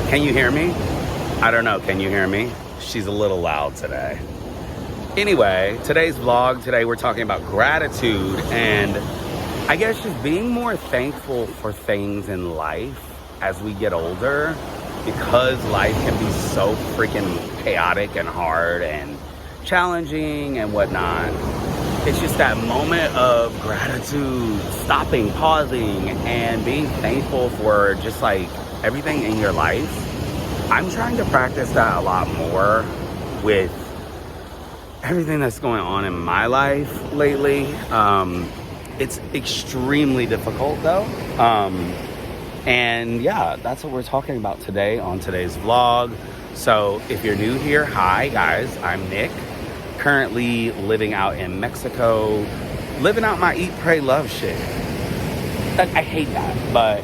Can you hear me? I don't know. Can you hear me? She's a little loud today. Anyway, today's vlog, today we're talking about gratitude and I guess just being more thankful for things in life as we get older, because life can be so freaking chaotic and hard and challenging and whatnot. It's just that moment of gratitude, stopping, pausing, and being thankful for just like everything in your life. I'm trying to practice that a lot more with everything that's going on in my life lately. It's extremely difficult though. And yeah, that's what we're talking about today on today's vlog. So if you're new here, hi guys, I'm Nick. Currently living out in Mexico, living out my eat, pray, love shit. I hate that, but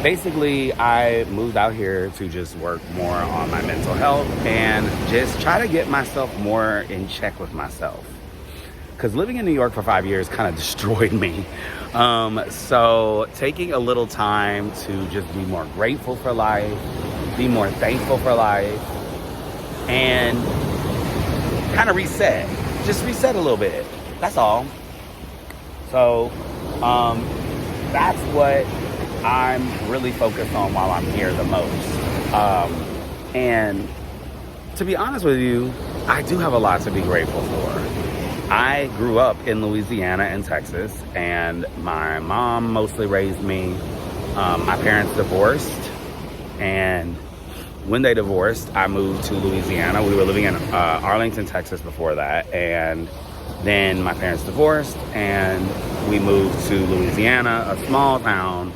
basically I moved out here to just work more on my mental health and just try to get myself more in check with myself. Because living in New York for 5 years kind of destroyed me. So taking a little time to just be more grateful for life, be more thankful for life, and kind of reset. Just reset a little bit. That's all. So that's what I'm really focused on while I'm here the most. And to be honest with you, I do have a lot to be grateful for. I grew up in Louisiana and Texas, and my mom mostly raised me. My parents divorced, and when they divorced, I moved to Louisiana. We were living in Arlington, Texas before that, and then my parents divorced, and we moved to Louisiana, a small town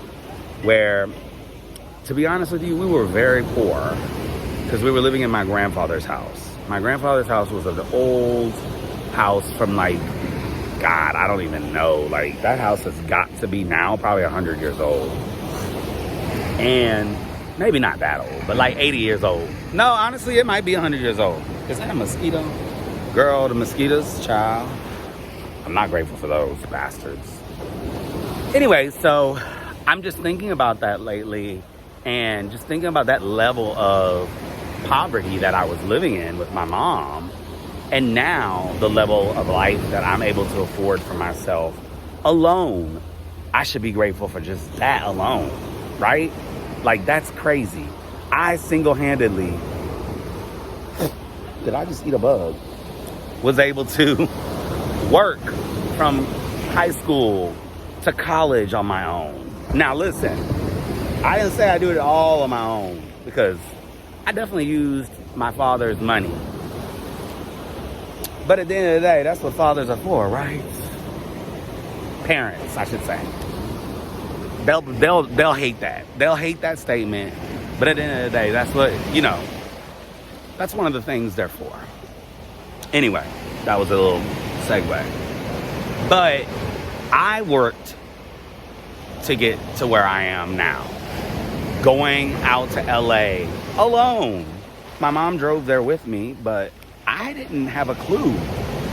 where, to be honest with you, we were very poor because we were living in my grandfather's house. My grandfather's house was an old house from like, God, I don't even know. Like, that house has got to be now probably 100 years old. And maybe not that old, but like 80 years old. No, honestly, it might be 100 years old. Is that a mosquito? Girl, the mosquitoes, child. I'm not grateful for those bastards. Anyway, so I'm just thinking about that lately and just thinking about that level of poverty that I was living in with my mom. And now the level of life that I'm able to afford for myself alone. I should be grateful for just that alone, right? Like, that's crazy. I single-handedly, did I just eat a bug? Was able to work from high school to college on my own. Now listen, I didn't say I do it all on my own, because I definitely used my father's money. But at the end of the day, that's what fathers are for, right? Parents, I should say. They'll hate that. They'll hate that statement. But at the end of the day, that's what, that's one of the things they're for. Anyway, that was a little segue. But I worked to get to where I am now. Going out to LA alone. My mom drove there with me, but I didn't have a clue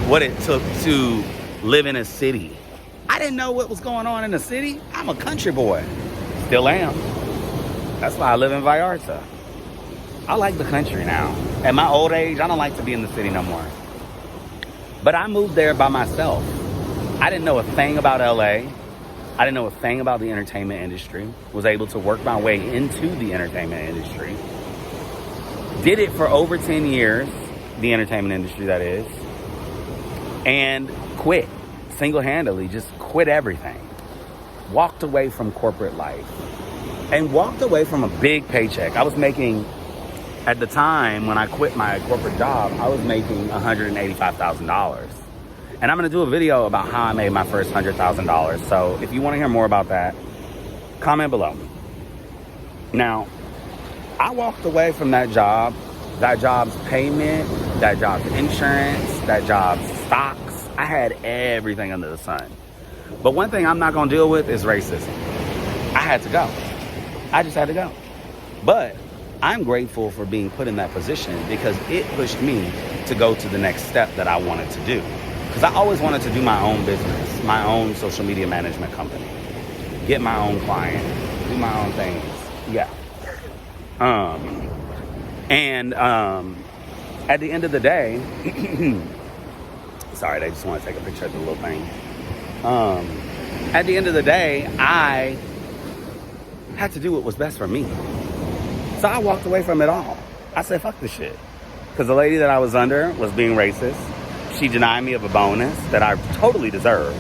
what it took to live in a city. I didn't know what was going on in the city. I'm a country boy. Still am. That's why I live in Vallarta. I like the country now. At my old age, I don't like to be in the city no more. But I moved there by myself. I didn't know a thing about LA. I didn't know a thing about the entertainment industry. Was able to work my way into the entertainment industry. Did it for over 10 years. The entertainment industry, that is. And quit. Single-handedly, just quit everything. Walked away from corporate life. And walked away from a big paycheck. I was making, at the time when I quit my corporate job, I was making $185,000. And I'm going to do a video about how I made my first $100,000. So if you want to hear more about that, comment below. Now, I walked away from that job, that job's payment, that job's insurance, that job's stocks. I had everything under the sun. But one thing I'm not going to deal with is racism. I had to go. I just had to go. But I'm grateful for being put in that position because it pushed me to go to the next step that I wanted to do. Because I always wanted to do my own business, my own social media management company, get my own client, do my own things. Yeah. And at the end of the day, sorry, they just want to take a picture of the little thing. At the end of the day, I had to do what was best for me. So I walked away from it all. I said, fuck this shit. Because the lady that I was under was being racist. She denied me of a bonus that I totally deserved.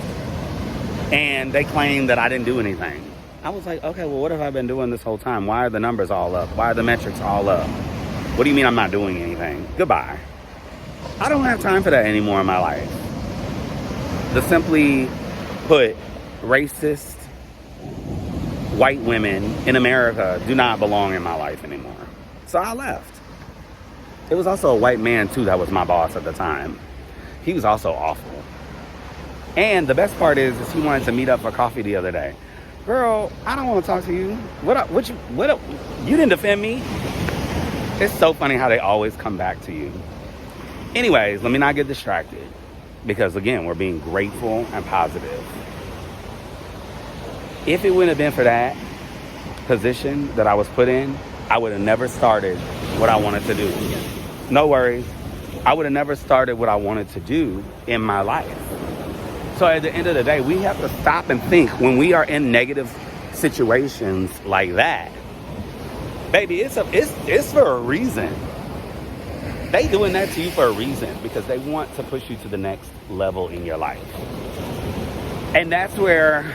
And they claimed that I didn't do anything. I was like, okay, well, what have I been doing this whole time? Why are the numbers all up? Why are the metrics all up? What do you mean I'm not doing anything? Goodbye. I don't have time for that anymore in my life. The simply put, racist white women in America do not belong in my life anymore. So I left. It was also a white man, too, that was my boss at the time. He was also awful. And the best part is he wanted to meet up for coffee the other day. Girl, I don't want to talk to you. You didn't defend me. It's so funny how they always come back to you. Anyways, let me not get distracted. Because, again, we're being grateful and positive. If it wouldn't have been for that position that I was put in, I would have never started what I wanted to do. No worries. I would have never started what I wanted to do in my life. So at the end of the day, we have to stop and think when we are in negative situations like that. Baby, it's for a reason. They doing that to you for a reason because they want to push you to the next level in your life. And that's where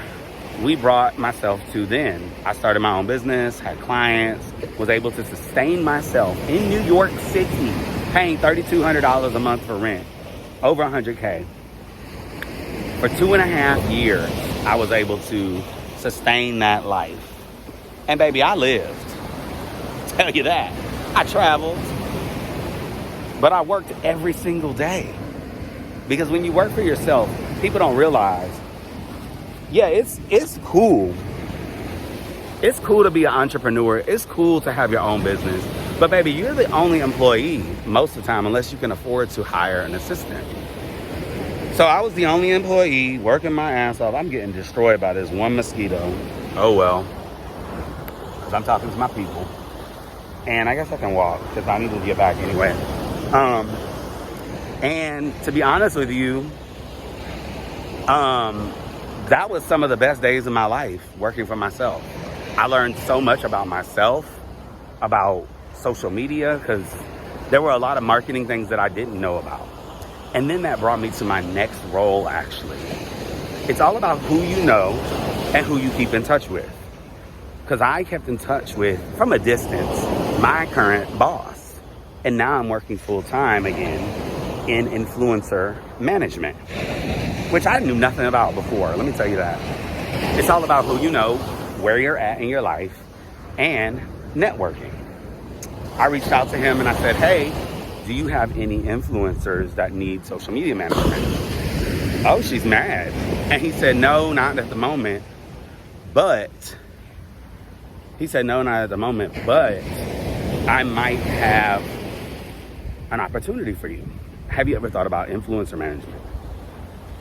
we brought myself to then. I started my own business, had clients, was able to sustain myself in New York City, paying $3,200 a month for rent, over $100K. For 2.5 years, I was able to sustain that life. And baby, I lived. Tell you that. I traveled, but I worked every single day. Because when you work for yourself, people don't realize, yeah, it's cool. It's cool to be an entrepreneur. It's cool to have your own business. But baby, you're the only employee most of the time unless you can afford to hire an assistant. So I was the only employee working my ass off. I'm getting destroyed by this one mosquito. Oh well. Because I'm talking to my people. And I guess I can walk because I need to get back anyway. And to be honest with you, that was some of the best days of my life working for myself. I learned so much about myself, about social media, because there were a lot of marketing things that I didn't know about. And then that brought me to my next role, actually. It's all about who you know and who you keep in touch with. Because I kept in touch with, from a distance, my current boss. And now I'm working full-time again in influencer management, which I knew nothing about before. Let me tell you that. It's all about who you know, where you're at in your life, and networking. I reached out to him and I said, hey, do you have any influencers that need social media management? Oh, she's mad. And he said, no, not at the moment. But I might have an opportunity for you. Have you ever thought about influencer management?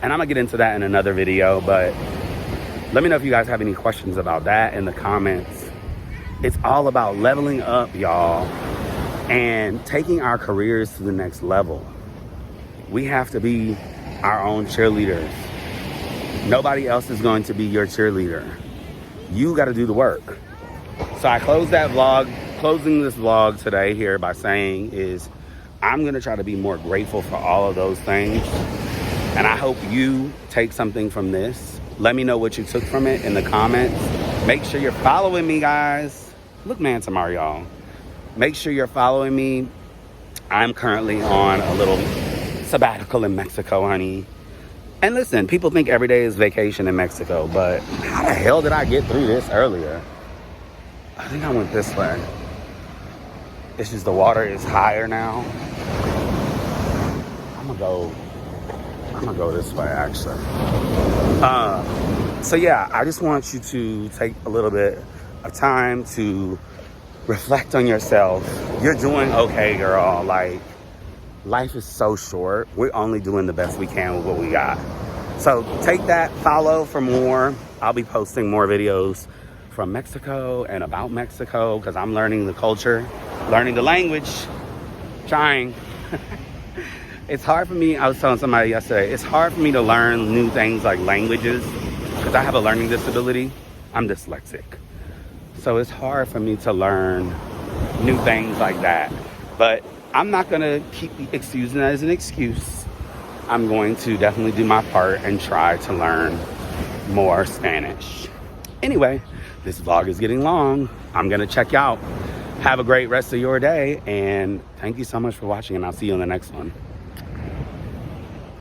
And I'm gonna get into that in another video, but let me know if you guys have any questions about that in the comments. It's all about leveling up, y'all, and taking our careers to the next level. We have to be our own cheerleaders. Nobody else is going to be your cheerleader. You gotta do the work. So I closing this vlog today here by saying is, I'm gonna try to be more grateful for all of those things. And I hope you take something from this. Let me know what you took from it in the comments. Make sure you're following me, guys. Look, man, tomorrow, y'all. Make sure you're following me. I'm currently on a little sabbatical in Mexico, honey. And listen, people think every day is vacation in Mexico, but how the hell did I get through this earlier? I think I went this way. It's just the water is higher now. I'm gonna go this way, actually. So yeah, I just want you to take a little bit of time to reflect on yourself. You're doing okay, girl. Like, life is so short. We're only doing the best we can with what we got. So take that, follow for more. I'll be posting more videos from Mexico and about Mexico because I'm learning the culture, learning the language, trying. It's hard for me. I was telling somebody yesterday, it's hard for me to learn new things like languages because I have a learning disability. I'm dyslexic. So it's hard for me to learn new things like that. But I'm not going to keep using that as an excuse. I'm going to definitely do my part and try to learn more Spanish. Anyway, this vlog is getting long. I'm going to check out. Have a great rest of your day. And thank you so much for watching, and I'll see you in the next one.